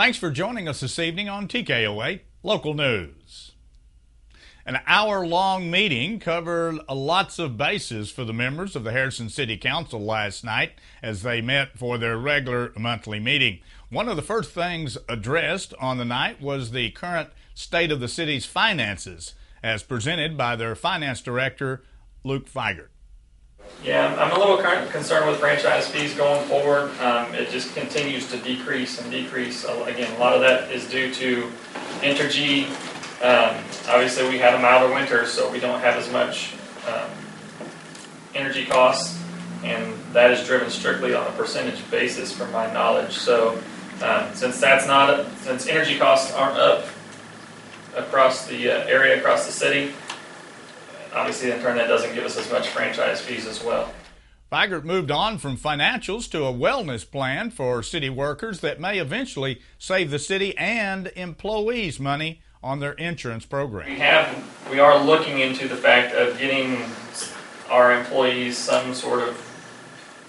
Thanks for joining us this evening on TKO Local News. An hour-long meeting covered lots of bases for the members of the Harrison City Council last night as they met for their regular monthly meeting. One of the first things addressed on the night was the current state of the city's finances, as presented by their finance director, Luke Feigert. Yeah, I'm a little concerned with franchise fees going forward. It just continues to decrease and decrease. Again, a lot of that is due to Entergy. Obviously, we had a milder winter, so we don't have as much energy costs, and that is driven strictly on a percentage basis, from my knowledge. So, since energy costs aren't up across the area, across the city, obviously, in turn, that doesn't give us as much franchise fees as well. Feigert moved on from financials to a wellness plan for city workers that may eventually save the city and employees money on their insurance program. We are looking into the fact of getting our employees some sort of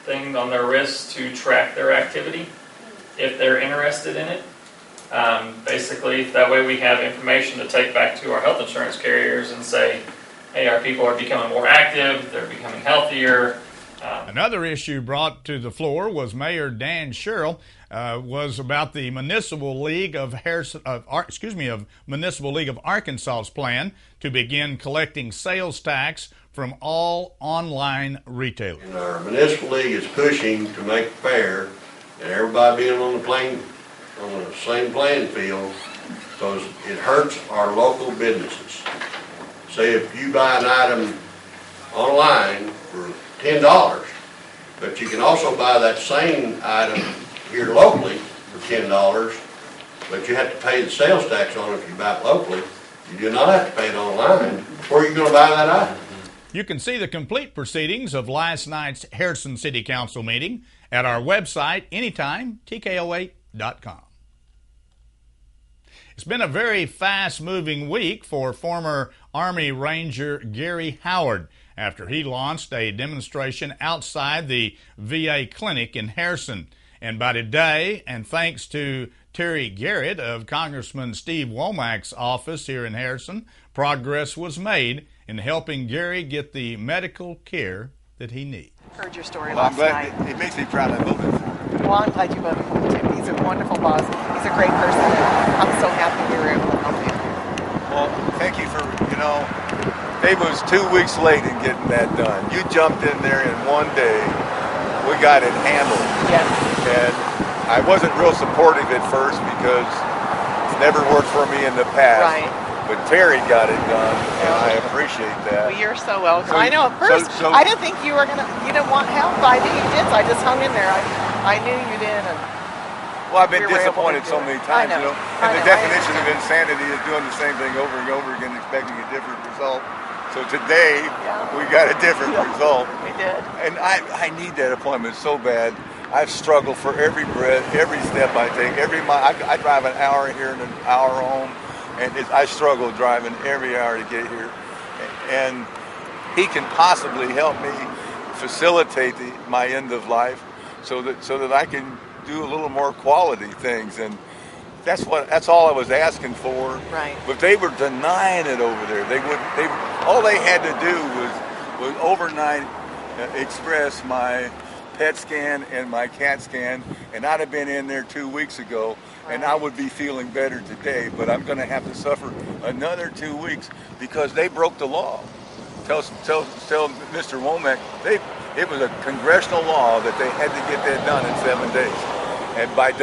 thing on their wrists to track their activity if they're interested in it. Basically, that way we have information to take back to our health insurance carriers and say, hey, our people are becoming more active, they're becoming healthier. Another issue brought to the floor was Mayor Dan Sherrill was about the Municipal League of Municipal League of Arkansas's plan to begin collecting sales tax from all online retailers. And our Municipal League is pushing to make it fair and everybody being on the same playing field, because it hurts our local businesses. Say if you buy an item online for $10, but you can also buy that same item here locally for $10, but you have to pay the sales tax on it if you buy it locally. You do not have to pay it online. Where are you going to buy that item? You can see the complete proceedings of last night's Harrison City Council meeting at our website anytime, TKO8.com. It's been a very fast-moving week for former Army Ranger Gary Howard after he launched a demonstration outside the VA clinic in Harrison. And by today, and thanks to Terry Garrett of Congressman Steve Womack's office here in Harrison, progress was made in helping Gary get the medical care that he needs. Heard your story last night. It makes me proud I voted for him. Well, I'm glad you voted for him, too. He's a wonderful boss. He's a great person. I'm so happy we were able to help him. Well, thank you for, Dave was 2 weeks late in getting that done. You jumped in there in one day. We got it handled. Yes. And I wasn't real supportive at first because it's never worked for me in the past. Right. But Terry got it done, and I appreciate that. Well, you're so welcome. I know at first, I didn't think you didn't want help, but I knew you did, so I just hung in there. I knew you did. And well, I've been disappointed so many times, I know. And the definition of insanity is doing the same thing over and over again, expecting a different result. So today, we got a different result. We did. And I need that appointment so bad. I've struggled for every breath, every step I take, every mile. I drive an hour here and an hour home. And I struggle driving every hour to get here. And he can possibly help me facilitate my end of life so that I can do a little more quality things. And that's all I was asking for. Right. But they were denying it over there. All they had to do was overnight express my PET scan and my CAT scan, and I'd have been in there 2 weeks ago, and I would be feeling better today, but I'm going to have to suffer another 2 weeks because they broke the law. Tell Mr. Womack, it was a congressional law that they had to get that done in 7 days. And by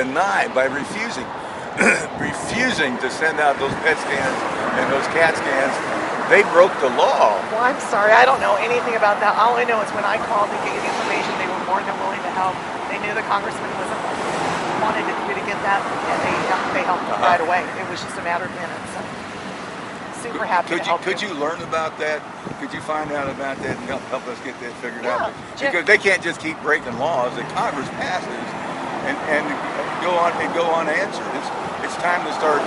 refusing to send out those PET scans and those CAT scans, they broke the law. Well, I'm sorry. I don't know anything about that. All I know is when I called to get information, they were more than willing to help. They knew the congressman wanted you to get that, and they helped right away. It was just a matter of minutes. So, super happy to help. Could you learn about that? Could you find out about that and help us get that figured out? Because they can't just keep breaking laws that Congress passes and go unanswered. It's time to start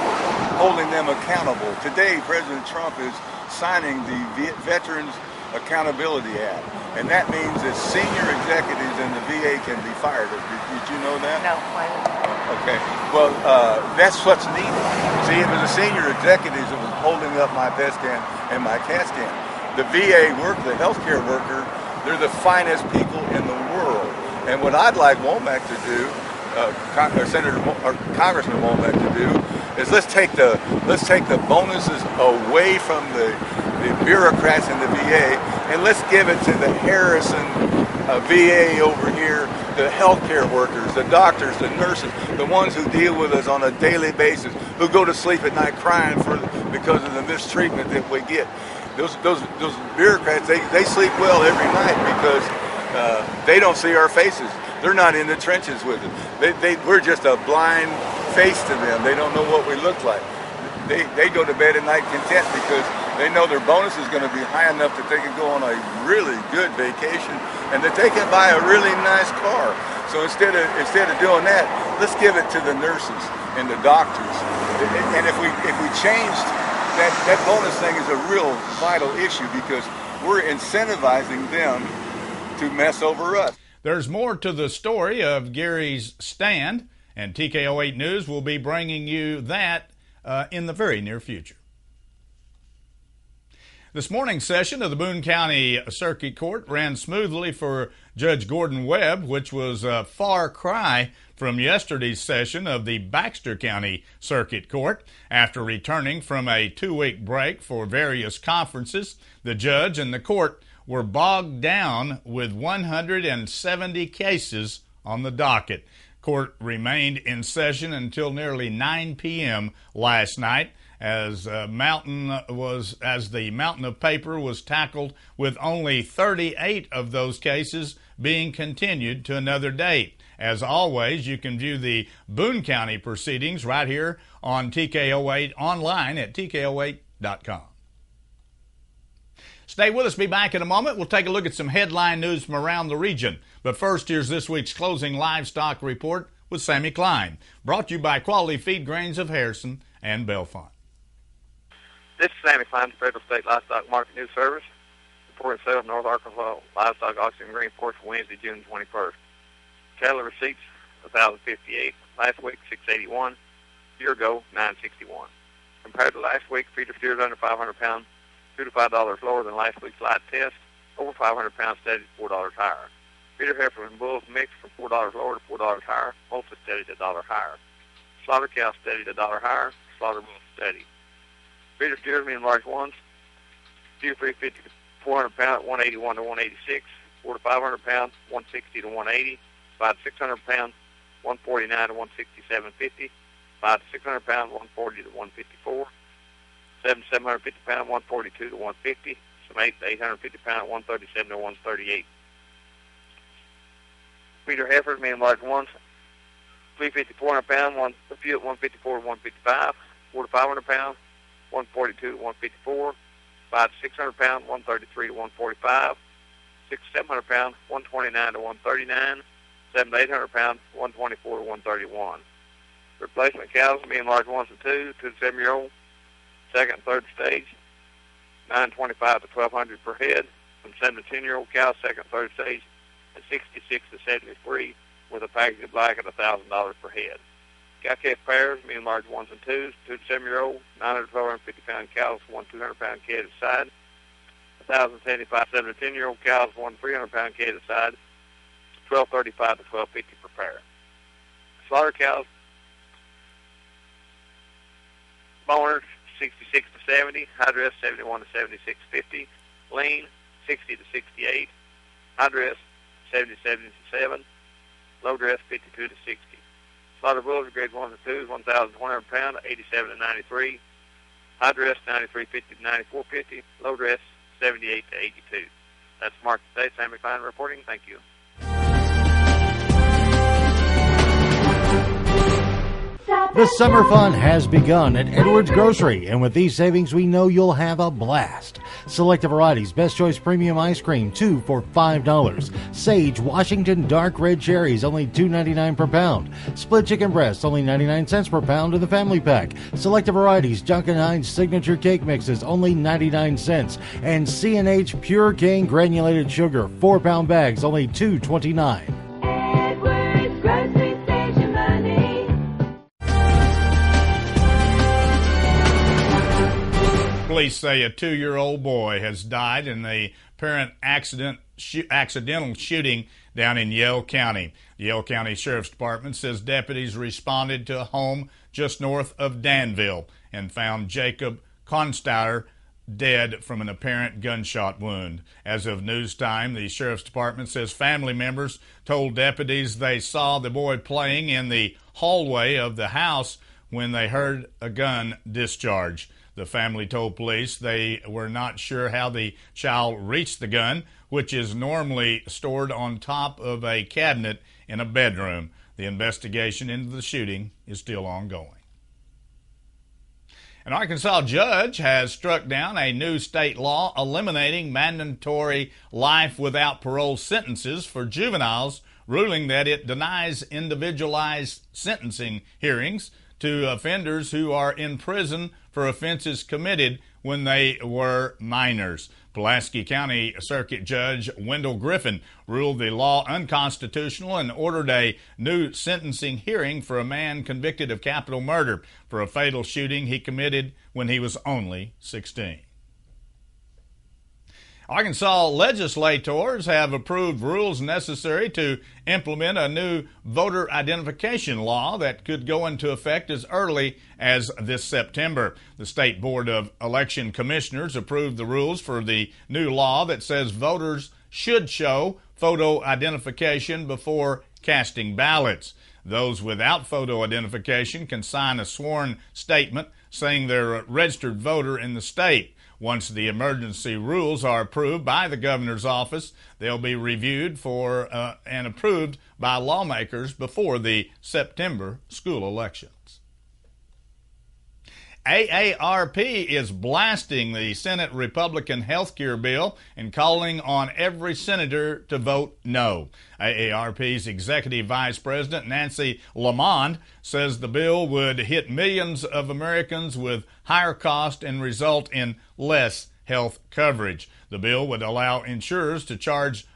holding them accountable. Today, President Trump is signing the Veterans Accountability Act, and that means that senior executives in the VA can be fired. Did you know that? No, I didn't. Okay. Well, that's what's needed. See, it was the senior executives that was holding up my PET scan and my CAT scan. The VA worker, the healthcare worker, they're the finest people in the world. And what I'd like Womack to do, Congressman Womack to do, is let's take the bonuses away from the bureaucrats in the VA, and let's give it to the Harrison VA over here, the healthcare workers, the doctors, the nurses, the ones who deal with us on a daily basis, who go to sleep at night crying because of the mistreatment that we get. Those bureaucrats, they sleep well every night because they don't see our faces. They're not in the trenches with us. We're just a blind face to them. They don't know what we look like. They go to bed at night content because they know their bonus is going to be high enough that they can go on a really good vacation and that they can buy a really nice car. So instead of doing that, let's give it to the nurses and the doctors. And if we changed that bonus thing is a real vital issue because we're incentivizing them to mess over us. There's more to the story of Gary's stand, and TKO 8 News will be bringing you that in the very near future. This morning's session of the Boone County Circuit Court ran smoothly for Judge Gordon Webb, which was a far cry from yesterday's session of the Baxter County Circuit Court. After returning from a 2-week break for various conferences, the judge and the court were bogged down with 170 cases on the docket. Court remained in session until nearly 9 p.m. last night as the mountain of paper was tackled, with only 38 of those cases being continued to another date. As always, you can view the Boone County proceedings right here on TKO 8 online at TKO8.com. Stay with us. Be back in a moment. We'll take a look at some headline news from around the region. But first, here's this week's closing livestock report with Sammy Klein, brought to you by Quality Feed Grains of Harrison and Bellefonte. This is Sammy Klein, Federal State Livestock Market News Service, reporting sale of North Arkansas livestock auction in Greenport for Wednesday, June 21st. Cattle receipts, 1,058. Last week, 681. Year ago, 961. Compared to last week, feeder steers under 500 pounds, $2 to $5 lower than last week's light test. Over 500 pounds steady to $4 higher. Feeder heifers and bulls mixed from $4 lower to $4 higher, mostly steady to $1 higher. Slaughter cows steady to $1 higher, slaughter bulls steady. Feeder steers, medium large ones, steer 350 to 400 pounds, 181 to 186. 4 to 500 pounds, 160 to 180. 5 to 600 pounds, 149 to 167.50. 5 to 600 pounds, 140 to 154. 7 to 750 pounds, 142 to 150. Some 8 to 850 pounds, 137 to 138. Feeder heifers, medium large ones, 350 to 400 pounds, a few at 154 to 155. 4 to 500 pounds, 142 to 154. 5 to 600 pounds, 133 to 145. 6 to 700 pounds, 129 to 139. 7 to 800 pounds, 124 to 131. Replacement cows, medium large ones and 2 to 7-year-old, second and third stage, $925 to $1,200 per head. From 7 to 10-year-old cows, second and third stage, at $66 to $73, with a package of black at $1,000 per head. Cow-calf pairs, medium large ones and 2s, 2 to 7-year-old, 900 to 1,250 pound cows, 1 200-pound kid at side. $1,075 7 to 10-year-old cows, 1 300-pound kid at side. $1,235 to $1,250 per pair. Slaughter cows, boners 66 to 70, high dress 71 to 76.50, lean 60 to 68, high dress 77 to 7, low dress 52 to 60. Slaughter bulls, grade 1 and 2s, 1,100 pound, 87 to 93, high dress 93.50 to 94.50, low dress 78 to 82. That's Mark today. Sammy Klein reporting. Thank you. The summer fun has begun at Edwards Grocery, and with these savings, we know you'll have a blast. Select a varieties, Best Choice Premium Ice Cream, 2 for $5. Sage Washington Dark Red Cherries, only $2.99 per pound. Split Chicken Breasts, only 99 cents per pound in the family pack. Select a varieties, Junkin' Hines Signature Cake Mixes, only 99 cents. And C&H Pure Cane Granulated Sugar, 4-pound bags, only $2.29. Edwards Grocery, station money. Police say a 2-year-old boy has died in a apparent accidental shooting down in Yell County. The Elk County Sheriff's Department says deputies responded to a home just north of Danville and found Jacob Constauer dead from an apparent gunshot wound. As of news time, the Sheriff's Department says family members told deputies they saw the boy playing in the hallway of the house when they heard a gun discharge. The family told police they were not sure how the child reached the gun, which is normally stored on top of a cabinet in a bedroom. The investigation into the shooting is still ongoing. An Arkansas judge has struck down a new state law eliminating mandatory life without parole sentences for juveniles, ruling that it denies individualized sentencing hearings to offenders who are in prison for offenses committed when they were minors. Pulaski County Circuit Judge Wendell Griffin ruled the law unconstitutional and ordered a new sentencing hearing for a man convicted of capital murder for a fatal shooting he committed when he was only 16. Arkansas legislators have approved rules necessary to implement a new voter identification law that could go into effect as early as this September. The State Board of Election Commissioners approved the rules for the new law that says voters should show photo identification before casting ballots. Those without photo identification can sign a sworn statement saying they're a registered voter in the state. Once the emergency rules are approved by the governor's office, they'll be reviewed and approved by lawmakers before the September school elections. AARP is blasting the Senate Republican health care bill and calling on every senator to vote no. AARP's Executive Vice President Nancy Lamond says the bill would hit millions of Americans with higher cost and result in less health coverage. The bill would allow insurers to charge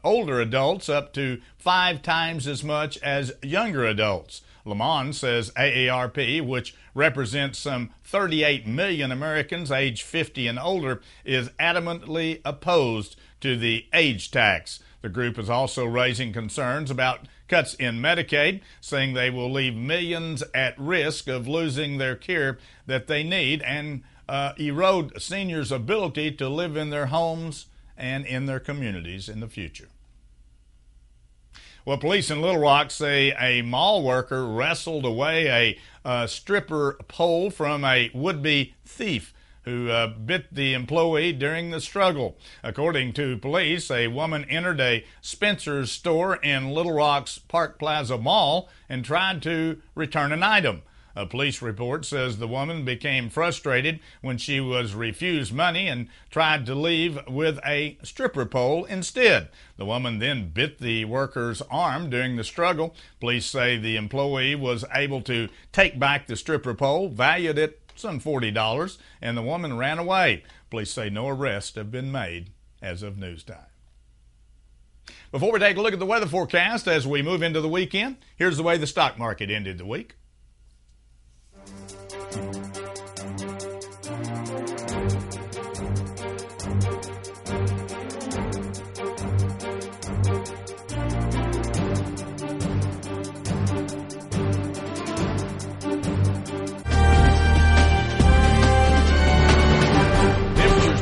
older adults up to 5 times as much as younger adults. Lamond says AARP, which represents some 38 million Americans aged 50 and older, is adamantly opposed to the age tax. The group is also raising concerns about cuts in Medicaid, saying they will leave millions at risk of losing their care that they need and erode seniors' ability to live in their homes and in their communities in the future. Well, police in Little Rock say a mall worker wrestled away a stripper pole from a would-be thief who bit the employee during the struggle. According to police, a woman entered a Spencer's store in Little Rock's Park Plaza Mall and tried to return an item. A police report says the woman became frustrated when she was refused money and tried to leave with a stripper pole instead. The woman then bit the worker's arm during the struggle. Police say the employee was able to take back the stripper pole, valued at some $40, and the woman ran away. Police say no arrests have been made as of news time. Before we take a look at the weather forecast as we move into the weekend, here's the way the stock market ended the week.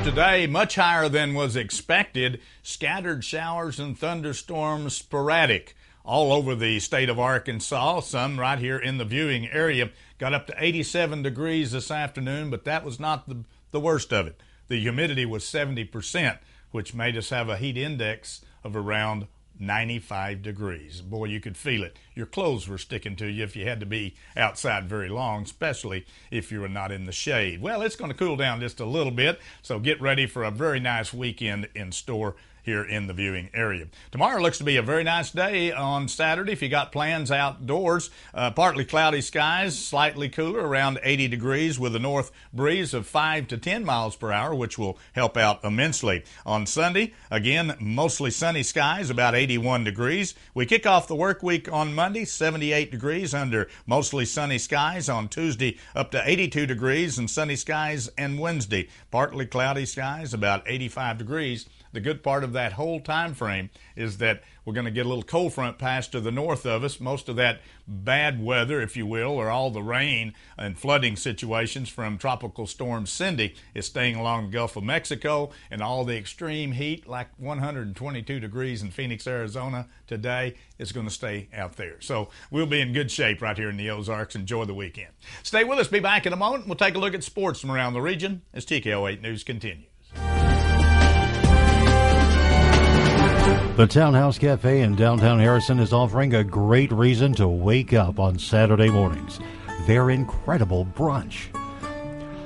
Today, much higher than was expected. Scattered showers and thunderstorms sporadic all over the state of Arkansas. Some right here in the viewing area. Got up to 87 degrees this afternoon, but that was not the worst of it. The humidity was 70%, which made us have a heat index of around 95 degrees. Boy, you could feel it. Your clothes were sticking to you if you had to be outside very long, especially if you were not in the shade. Well, it's going to cool down just a little bit, so get ready for a very nice weekend in store here in the viewing area. Tomorrow looks to be a very nice day on Saturday if you got plans outdoors. Partly cloudy skies, slightly cooler, around 80 degrees with a north breeze of 5 to 10 miles per hour, which will help out immensely. On Sunday, again, mostly sunny skies, about 81 degrees. We kick off the work week on Monday, 78 degrees under mostly sunny skies. On Tuesday, up to 82 degrees and sunny skies. And Wednesday, partly cloudy skies, about 85 degrees. The good part of that whole time frame is that we're going to get a little cold front pass to the north of us. Most of that bad weather, if you will, or all the rain and flooding situations from Tropical Storm Cindy is staying along the Gulf of Mexico, and all the extreme heat, like 122 degrees in Phoenix, Arizona today, is going to stay out there. So we'll be in good shape right here in the Ozarks. Enjoy the weekend. Stay with us. Be back in a moment. We'll take a look at sports from around the region as TKO 8 News continues. The Townhouse Cafe in downtown Harrison is offering a great reason to wake up on Saturday mornings. Their incredible brunch.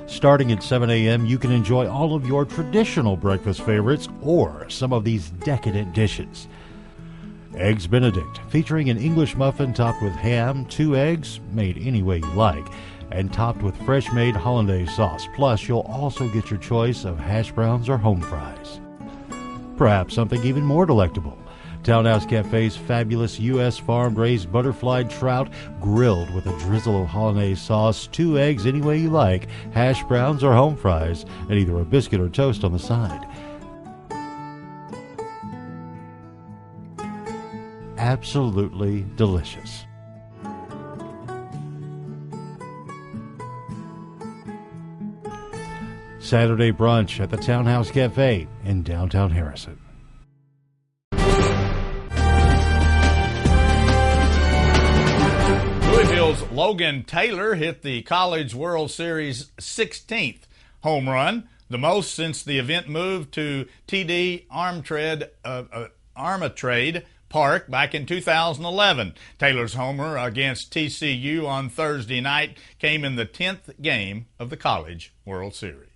Starting at 7 a.m., you can enjoy all of your traditional breakfast favorites or some of these decadent dishes. Eggs Benedict, featuring an English muffin topped with ham, 2 eggs, made any way you like, and topped with fresh-made hollandaise sauce. Plus, you'll also get your choice of hash browns or home fries. Perhaps something even more delectable. Townhouse Cafe's fabulous U.S. farm-raised butterfly trout grilled with a drizzle of hollandaise sauce, 2 eggs any way you like, hash browns or home fries, and either a biscuit or toast on the side. Absolutely delicious. Saturday brunch at the Townhouse Cafe in downtown Harrison. Louisville's Logan Taylor hit the College World Series 16th home run, the most since the event moved to TD Armitrade Park back in 2011. Taylor's homer against TCU on Thursday night came in the 10th game of the College World Series.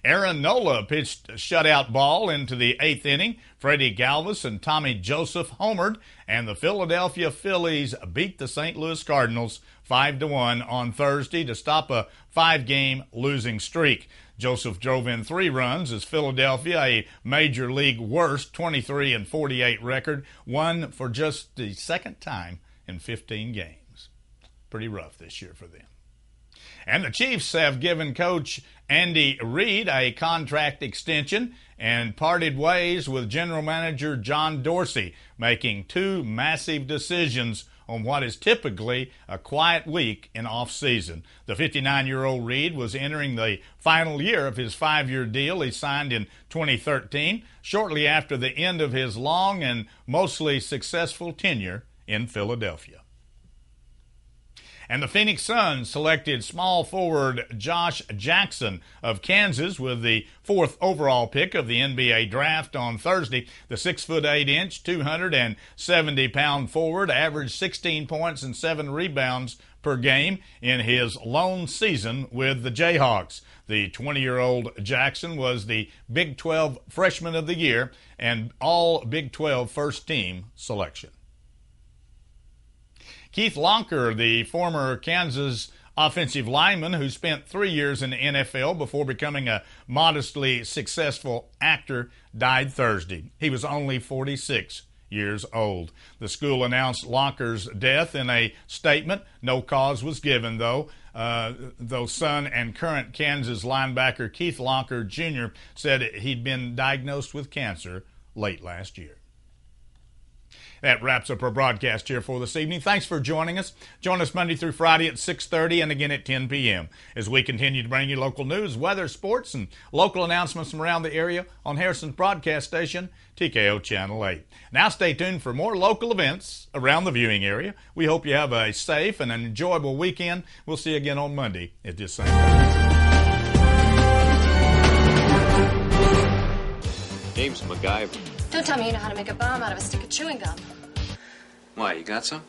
Aaron Nola pitched a shutout ball into the 8th inning. Freddie Galvis and Tommy Joseph homered, and the Philadelphia Phillies beat the St. Louis Cardinals 5-1 on Thursday to stop a 5-game losing streak. Joseph drove in 3 runs as Philadelphia, a major league worst 23-48 record, won for just the second time in 15 games. Pretty rough this year for them. And the Chiefs have given Coach Andy Reid a contract extension and parted ways with General Manager John Dorsey, making 2 massive decisions on what is typically a quiet week in off-season. The 59-year-old Reid was entering the final year of his 5-year deal he signed in 2013, shortly after the end of his long and mostly successful tenure in Philadelphia. And the Phoenix Suns selected small forward Josh Jackson of Kansas with the 4th overall pick of the NBA draft on Thursday. The 6'8", 270-pound forward averaged 16 points and 7 rebounds per game in his lone season with the Jayhawks. The 20-year-old Jackson was the Big 12 Freshman of the Year and all Big 12 first-team selection. Keith Lonker, the former Kansas offensive lineman who spent 3 years in the NFL before becoming a modestly successful actor, died Thursday. He was only 46 years old. The school announced Lonker's death in a statement. No cause was given, though son and current Kansas linebacker Keith Lonker Jr. said he'd been diagnosed with cancer late last year. That wraps up our broadcast here for this evening. Thanks for joining us. Join us Monday through Friday at 6:30 and again at 10 p.m. as we continue to bring you local news, weather, sports, and local announcements from around the area on Harrison's broadcast station, TKO Channel 8. Now stay tuned for more local events around the viewing area. We hope you have a safe and an enjoyable weekend. We'll see you again on Monday at this same time. Name's MacGyver. Don't tell me you know how to make a bomb out of a stick of chewing gum. Why, you got some?